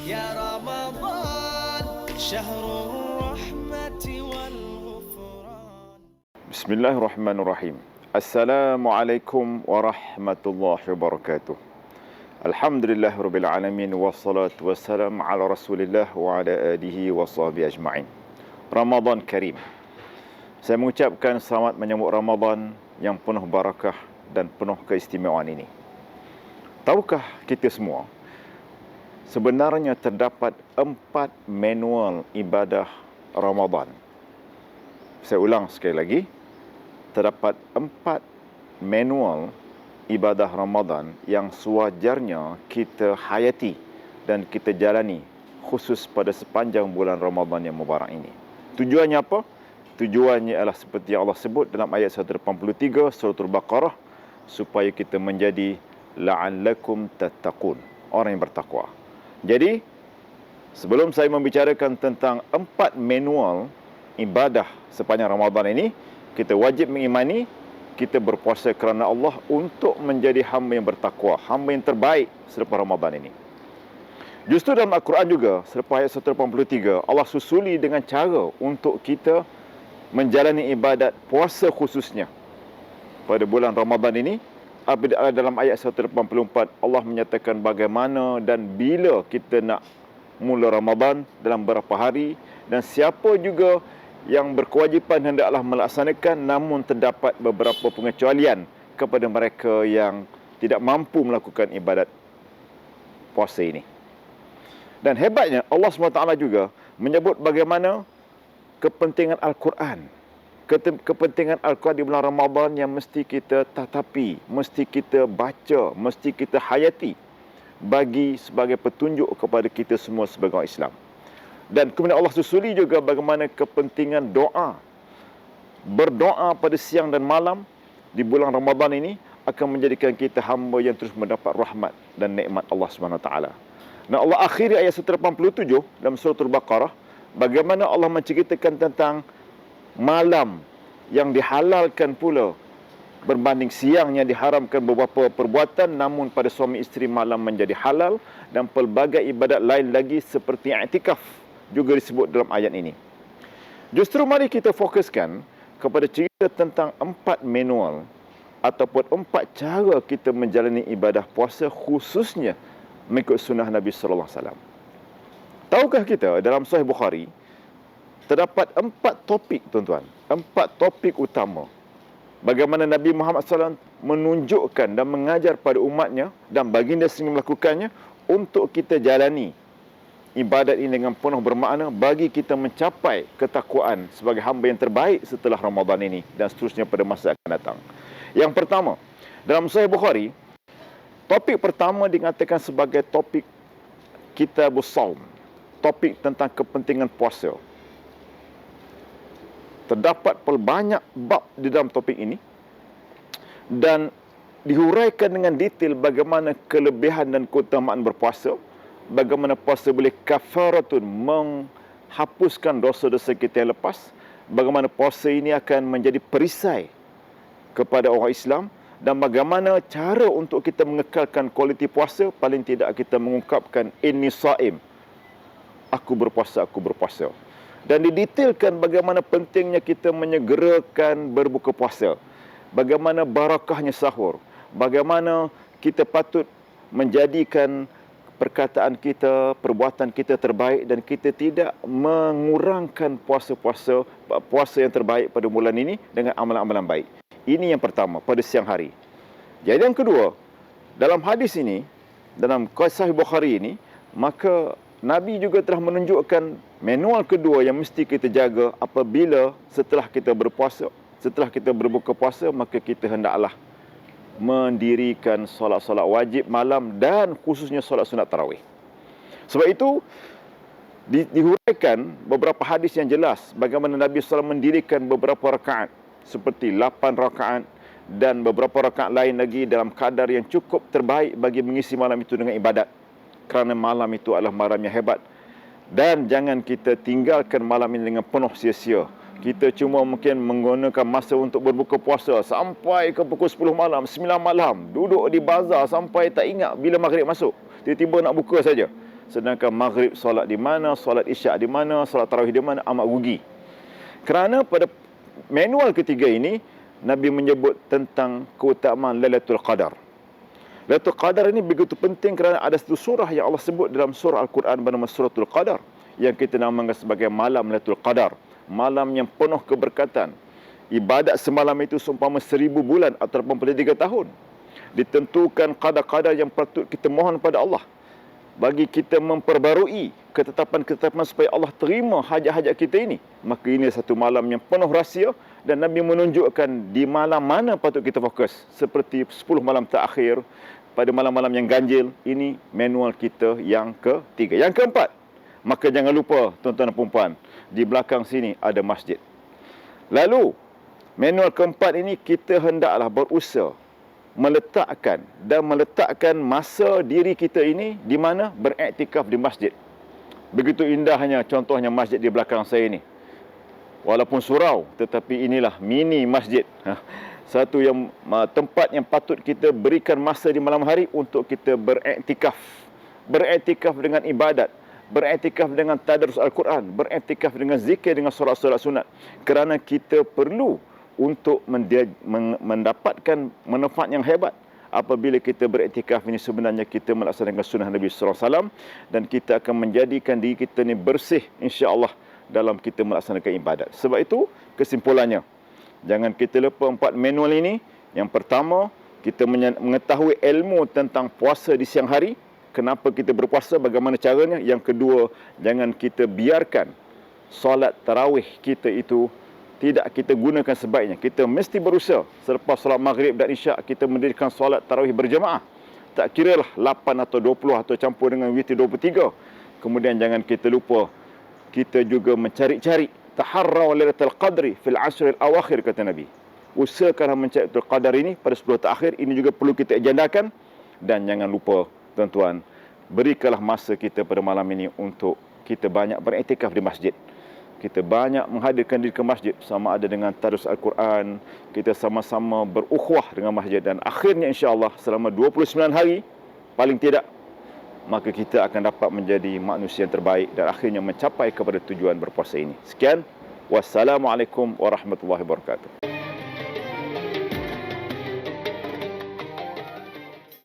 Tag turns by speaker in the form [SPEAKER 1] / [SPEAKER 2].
[SPEAKER 1] يا رمضان شهر الرحمة والغفران.
[SPEAKER 2] Bismillahirrahmanirrahim. Assalamualaikum warahmatullahi wabarakatuh. Alhamdulillahirabbil alamin wassalatu wassalam ala Rasulillah wa ala alihi washabihi ajma'in. Ramadan Karim. Saya mengucapkan selamat menyambut Ramadan yang penuh barakah dan penuh keistimewaan ini. Tahukah kita semua, sebenarnya terdapat 4 manual ibadah Ramadan. Saya ulang sekali lagi, terdapat 4 manual ibadah Ramadan yang sewajarnya kita hayati dan kita jalani khusus pada sepanjang bulan Ramadan yang mubarak ini. Tujuannya apa? Tujuannya adalah seperti yang Allah sebut dalam ayat 183 surah Al-Baqarah, supaya kita menjadi la'allakum tattaqun, orang yang bertakwa. Jadi, sebelum saya membicarakan tentang 4 manual ibadah sepanjang Ramadan ini, kita wajib mengimani kita berpuasa kerana Allah untuk menjadi hamba yang bertakwa, hamba yang terbaik selepas Ramadan ini. Justru dalam Al-Quran juga, selepas ayat 183, Allah susuli dengan cara untuk kita menjalani ibadat puasa khususnya pada bulan Ramadan ini. Apabila dalam ayat 184, Allah menyatakan bagaimana dan bila kita nak mula Ramadan, dalam berapa hari, dan siapa juga yang berkewajipan hendaklah melaksanakan, namun terdapat beberapa pengecualian kepada mereka yang tidak mampu melakukan ibadat puasa ini. Dan hebatnya Allah SWT juga menyebut bagaimana kepentingan Al-Quran, kepentingan Al-Quran di bulan Ramadan yang mesti kita tatapi, mesti kita baca, mesti kita hayati bagi sebagai petunjuk kepada kita semua sebagai orang Islam. Dan kemudian Allah susuli juga bagaimana kepentingan doa. Berdoa pada siang dan malam di bulan Ramadan ini akan menjadikan kita hamba yang terus mendapat rahmat dan nikmat Allah SWT. Dan Allah akhiri ayat 187 dalam surah Al-Baqarah, bagaimana Allah menceritakan tentang malam yang dihalalkan pula berbanding siang yang diharamkan beberapa perbuatan, namun pada suami isteri malam menjadi halal, dan pelbagai ibadat lain lagi seperti i'tikaf juga disebut dalam ayat ini. Justru mari kita fokuskan kepada cerita tentang 4 manual ataupun 4 cara kita menjalani ibadah puasa khususnya mengikut sunnah Nabi sallallahu alaihi wasallam. Tahukah kita dalam Sahih Bukhari terdapat 4 topik, tuan-tuan, 4 topik utama bagaimana Nabi Muhammad SAW menunjukkan dan mengajar pada umatnya dan baginda sendiri melakukannya untuk kita jalani ibadat ini dengan penuh bermakna bagi kita mencapai ketakwaan sebagai hamba yang terbaik setelah Ramadan ini dan seterusnya pada masa akan datang. Yang pertama, dalam Sahih Bukhari, topik pertama dikatakan sebagai topik Kitabus Shaum, topik tentang kepentingan puasa. Terdapat banyak bab di dalam topik ini dan dihuraikan dengan detail bagaimana kelebihan dan keutamaan berpuasa, bagaimana puasa boleh kafaratun, menghapuskan dosa-dosa kita yang lepas, bagaimana puasa ini akan menjadi perisai kepada orang Islam, dan bagaimana cara untuk kita mengekalkan kualiti puasa. Paling tidak kita mengungkapkan inni saim, aku berpuasa, aku berpuasa. Dan didetailkan bagaimana pentingnya kita menyegerakan berbuka puasa, bagaimana barakahnya sahur, bagaimana kita patut menjadikan perkataan kita, perbuatan kita terbaik, dan kita tidak mengurangkan puasa yang terbaik pada bulan ini dengan amalan-amalan baik. Ini yang pertama, pada siang hari. Jadi yang kedua, dalam hadis ini, dalam Sahih Bukhari ini, maka Nabi juga telah menunjukkan manual kedua yang mesti kita jaga apabila setelah kita berpuasa, setelah kita berbuka puasa, maka kita hendaklah mendirikan solat-solat wajib malam dan khususnya solat sunat tarawih. Sebab itu dihuraikan beberapa hadis yang jelas bagaimana Nabi SAW mendirikan beberapa rakaat seperti 8 rakaat dan beberapa rakaat lain lagi dalam kadar yang cukup terbaik bagi mengisi malam itu dengan ibadat, kerana malam itu adalah malam yang hebat. Dan jangan kita tinggalkan malam ini dengan penuh sia-sia. Kita cuma mungkin menggunakan masa untuk berbuka puasa sampai ke pukul 10 malam, 9 malam, duduk di bazar sampai tak ingat bila maghrib masuk, tiba-tiba nak buka saja. sedangkan maghrib solat di mana, solat isyak di mana, solat tarawih di mana, amat rugi. Kerana pada manual ketiga ini, Nabi menyebut tentang keutamaan Lailatul Qadar. Lailatul Qadar ini begitu penting kerana ada satu surah yang Allah sebut dalam surah Al-Quran bernama Suratul Qadar, yang kita namakan sebagai malam Lailatul Qadar, malam yang penuh keberkatan. Ibadat semalam itu seumpama 1000 bulan atau 83 tahun. Ditentukan qadar-qadar yang patut kita mohon pada Allah, bagi kita memperbarui ketetapan-ketetapan supaya Allah terima hajat-hajat kita ini. Maka ini satu malam yang penuh rahsia, dan Nabi menunjukkan di malam mana patut kita fokus. Seperti 10 malam terakhir, pada malam-malam yang ganjil. Ini manual kita yang ketiga. Yang keempat, maka jangan lupa tuan-tuan dan puan-puan, di belakang sini ada masjid. Lalu manual keempat ini, kita hendaklah berusaha meletakkan masa diri kita ini di mana? Beriktikaf di masjid. Begitu indahnya contohnya masjid di belakang saya ini. Walaupun surau, tetapi inilah mini masjid. Satu yang tempat yang patut kita berikan masa di malam hari untuk kita beriktikaf. Beriktikaf dengan ibadat, beriktikaf dengan tadarus Al-Quran, beriktikaf dengan zikir, dengan solat-solat sunat. Kerana kita perlu untuk mendapatkan manfaat yang hebat. Apabila kita beriktikaf ini, sebenarnya kita melaksanakan sunnah Nabi SAW, dan kita akan menjadikan diri kita ini bersih insya-Allah dalam kita melaksanakan ibadat. Sebab itu kesimpulannya, jangan kita lupa 4 manual ini. Yang pertama, kita mengetahui ilmu tentang puasa di siang hari, kenapa kita berpuasa, bagaimana caranya. Yang kedua, jangan kita biarkan solat tarawih kita itu tidak kita gunakan sebaiknya. Kita mesti berusaha selepas solat maghrib dan isyak kita mendirikan solat tarawih berjamaah. Tak kiralah 8 atau 20 atau campur dengan witir 23. Kemudian jangan kita lupa, kita juga mencari-cari taharraw lailatul qadri fil ashril awakhir, kata Nabi. Usahakanlah mencari lailatul qadar ini pada 10 terakhir. Ini juga perlu kita agendakan. Dan jangan lupa tuan-tuan, berikanlah masa kita pada malam ini untuk kita banyak beriktikaf di masjid. Kita banyak menghadirkan diri ke masjid, sama ada dengan tadarus Al-Quran, kita sama-sama berukhuwah dengan masjid, dan akhirnya insya-Allah selama 29 hari paling tidak, maka kita akan dapat menjadi manusia yang terbaik dan akhirnya mencapai kepada tujuan berpuasa ini. Sekian, wassalamualaikum warahmatullahi wabarakatuh.